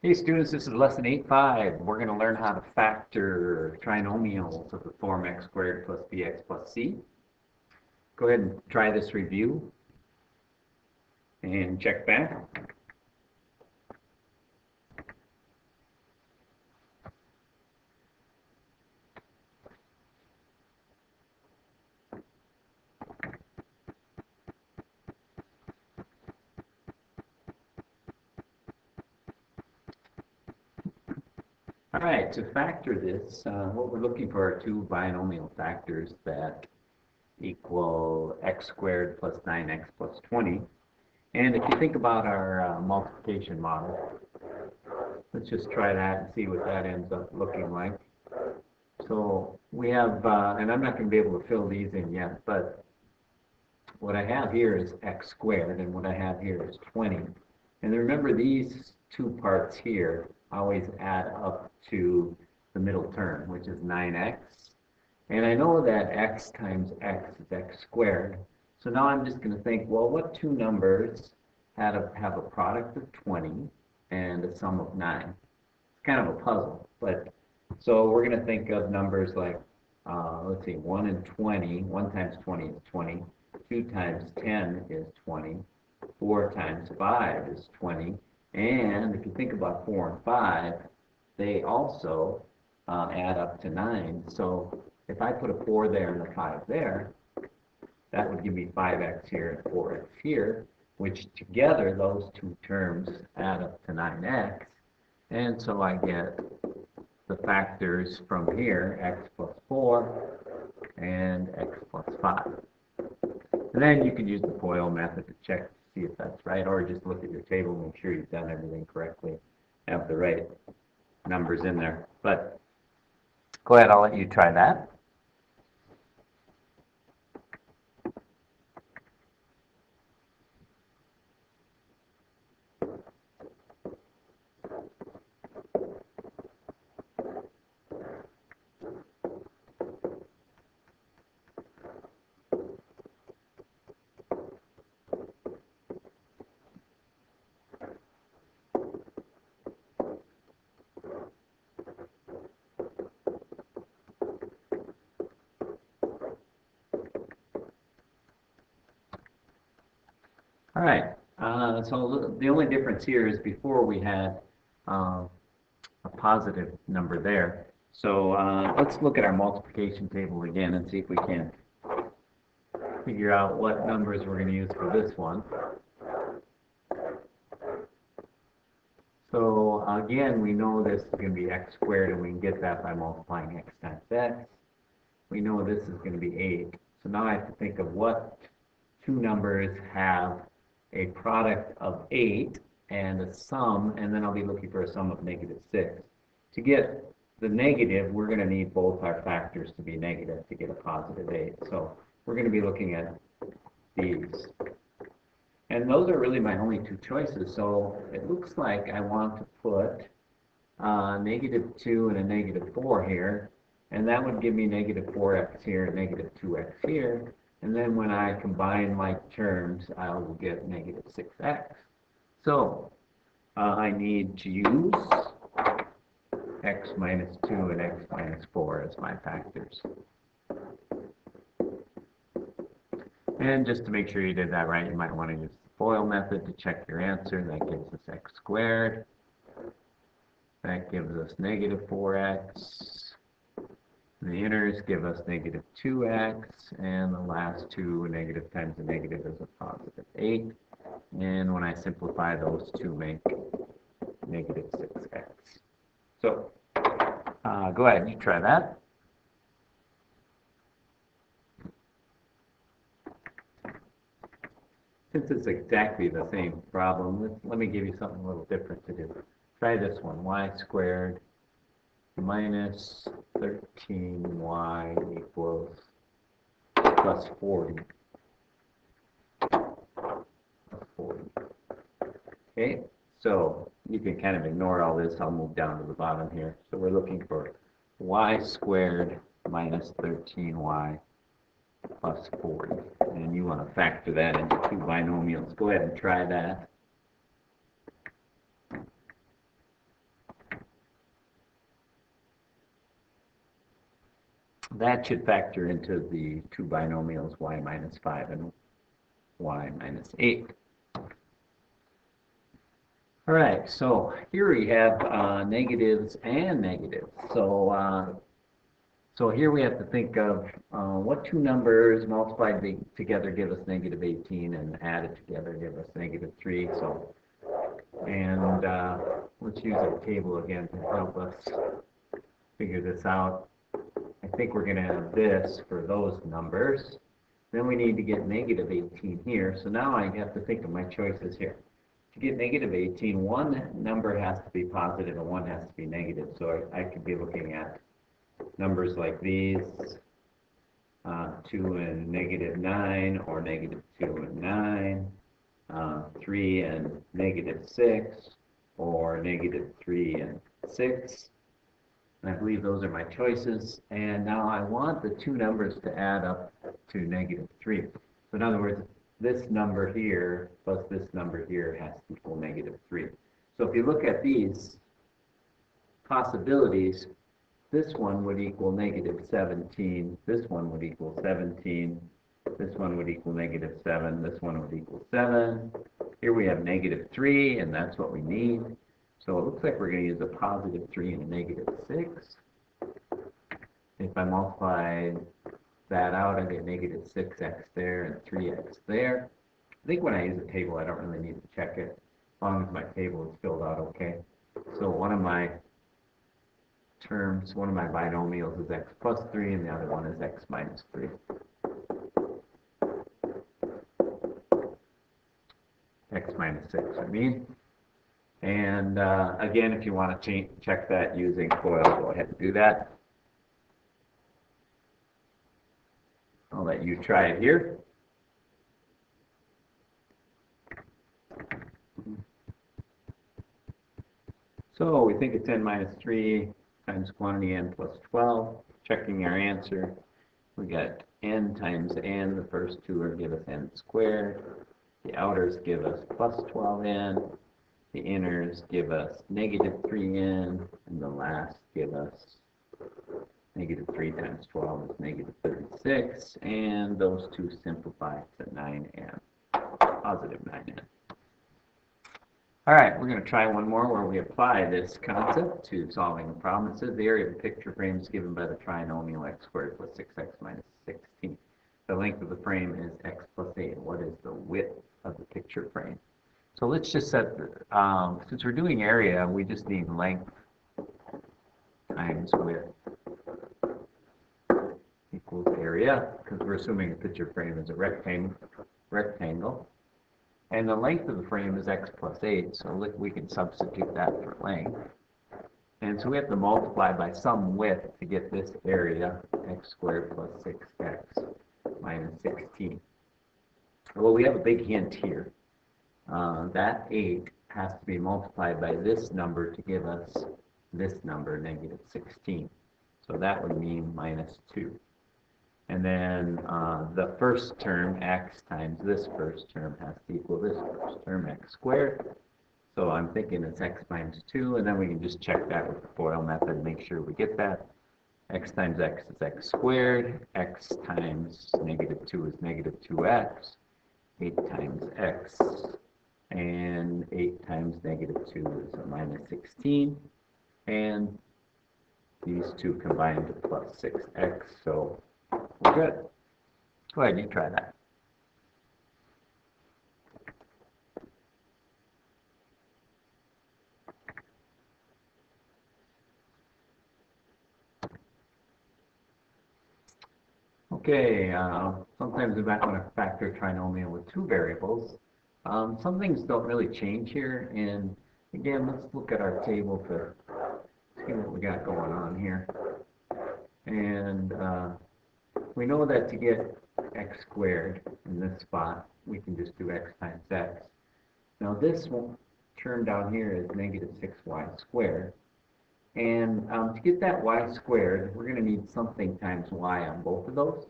Hey students, this is lesson 8.5. We're going to learn how to factor trinomials of the form x squared plus bx plus c. Go ahead and try this review and check back. All right, to factor this, what we're looking for are two binomial factors that equal x squared plus 9x plus 20. And if you think about our multiplication model, let's just try that and see what that ends up looking like. So we have, and I'm not going to be able to fill these in yet, but what I have here is x squared, and what I have here is 20. And remember, these two parts here always add up to the middle term, which is 9x. And I know that x times x is x squared. So now I'm just going to think, well, what two numbers have a product of 20 and a sum of 9? It's kind of a puzzle, but so we're going to think of numbers like, let's see, 1 and 20. 1 times 20 is 20. 2 times 10 is 20. 4 times 5 is 20. And if you think about 4 and 5, they also add up to 9. So if I put a 4 there and a 5 there, that would give me 5x here and 4x here, which together, those two terms add up to 9x. And so I get the factors from here, x plus 4 and x plus 5. And then you can use the FOIL method to check to see if that's right, or just look at your table and make sure you've done everything correctly, have the right numbers in there. But go ahead, I'll let you try that. All right, so the only difference here is before we had a positive number there. So let's look at our multiplication table again and see if we can figure out what numbers we're going to use for this one. So again, we know this is going to be x squared, and we can get that by multiplying x times x. We know this is going to be 8. So now I have to think of what two numbers have a product of 8 and a sum, and then I'll be looking for a sum of -6. To get the negative, we're going to need both our factors to be negative to get a positive 8. So we're going to be looking at these. And those are really my only two choices. So it looks like I want to put -2 and a -4 here. And that would give me -4x here and -2x here. And then when I combine like terms, I will get -6x. So I need to use x minus 2 and x minus 4 as my factors. And just to make sure you did that right, you might want to use the FOIL method to check your answer. That gives us x squared. That gives us -4x. The inners give us -2x, and the last two, negative times a negative, is a positive 8. And when I simplify, those two make -6x. So go ahead, you try that. Since it's exactly the same problem, let me give you something a little different to do. Try this one, y squared minus 13y equals plus 40. Okay, so you can kind of ignore all this. I'll move down to the bottom here. So we're looking for y squared minus 13y plus 40. And you want to factor that into two binomials. Go ahead and try that. that should factor into the two binomials y minus 5 and y minus 8. All right, so here we have negatives and negatives. So here we have to think of what two numbers multiplied together give us negative 18 and added together give us negative 3. So, and let's use our table again to help us figure this out. I think we're going to have this for those numbers. Then we need to get negative 18 here. So now I have to think of my choices here. To get negative 18, one number has to be positive and one has to be negative. So I could be looking at numbers like these, 2 and negative 9, or negative 2 and 9, 3 and negative 6, or negative 3 and 6. And I believe those are my choices. And now I want the two numbers to add up to negative 3. So in other words, this number here plus this number here has to equal negative 3. So if you look at these possibilities, this one would equal negative 17, this one would equal 17, this one would equal negative 7, this one would equal 7. Here we have negative 3, and that's what we need. So it looks like we're going to use a positive 3 and a negative 6. If I multiply that out, I get negative 6x there and 3x there. I think when I use a table, I don't really need to check it, as long as my table is filled out okay. So one of my terms, one of my binomials is x plus 3, and the other one is x minus 3. X minus 6, I mean. And again, if you want to check that using FOIL, go ahead and do that. I'll let you try it here. So we think it's n minus 3 times quantity n plus 12. Checking our answer, we got n times n. The first two are give us n squared. The outers give us plus 12n. The inners give us negative 3n. And the last give us negative 3 times 12 is negative 36. And those two simplify to 9n, positive 9n. All right, we're going to try one more where we apply this concept to solving a problem. It says the area of the picture frame is given by the trinomial x squared plus 6x minus 16. The length of the frame is x plus 8. What is the width of the picture frame? So let's just set, since we're doing area, we just need length times width equals area, because we're assuming the picture frame is a rectangle. And the length of the frame is x plus 8, so we can substitute that for length. And so we have to multiply by some width to get this area, x squared plus 6x minus 16. Well, we have a big hint here. That 8 has to be multiplied by this number to give us this number, negative 16. So that would mean minus 2. And then the first term, x times this first term, has to equal this first term, x squared. So I'm thinking it's x minus 2, and then we can just check that with the FOIL method and make sure we get that. X times x is x squared. X times negative 2 is negative 2x. 8 times x. And 8 times negative 2 is a minus 16. And these two combine to plus 6x. So we're good. Go ahead, you try that. Okay, sometimes we might want to factor a trinomial with two variables. Some things don't really change here, and again, let's look at our table to see what we got going on here. And we know that to get x squared in this spot, we can just do x times x. Now this term down here is negative 6y squared. And to get that y squared, we're going to need something times y on both of those.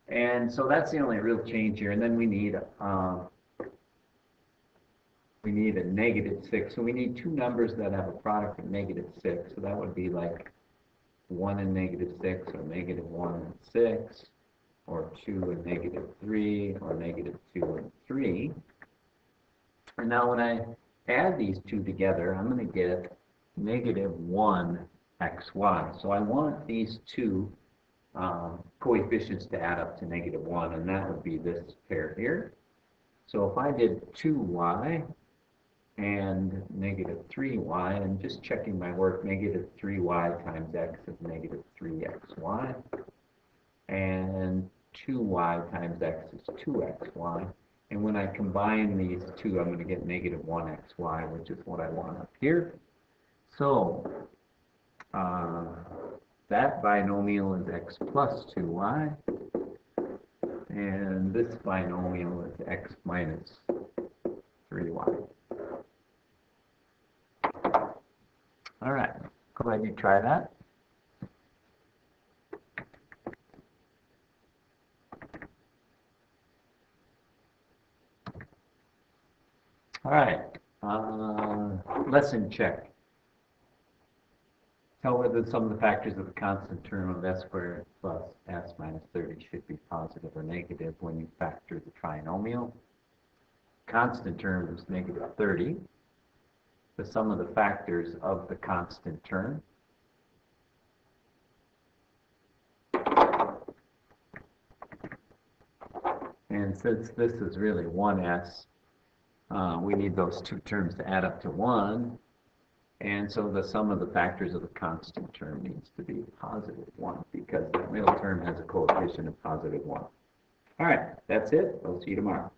And so that's the only real change here. And then we need a negative 6. So we need two numbers that have a product of negative 6. So that would be like 1 and negative 6, or negative 1 and 6, or 2 and negative 3, or negative 2 and 3. And now when I add these two together, I'm going to get negative 1xy. So I want these two coefficients to add up to negative 1, and that would be this pair here. So if I did 2y and negative 3y, and just checking my work, negative 3y times x is negative 3xy, and 2y times x is 2xy. And when I combine these two, I'm going to get negative 1xy, which is what I want up here. So that binomial is x plus 2y, and this binomial is x minus 3y. All right, go ahead and try that. All right, lesson check. Tell whether some of the factors of the constant term of s squared plus s minus 30 should be positive or negative when you factor the trinomial. Constant term is negative 30. The sum of the factors of the constant term. And since this is really 1s, we need those two terms to add up to 1. And so the sum of the factors of the constant term needs to be positive 1 because the middle term has a coefficient of positive 1. All right, that's it. We'll see you tomorrow.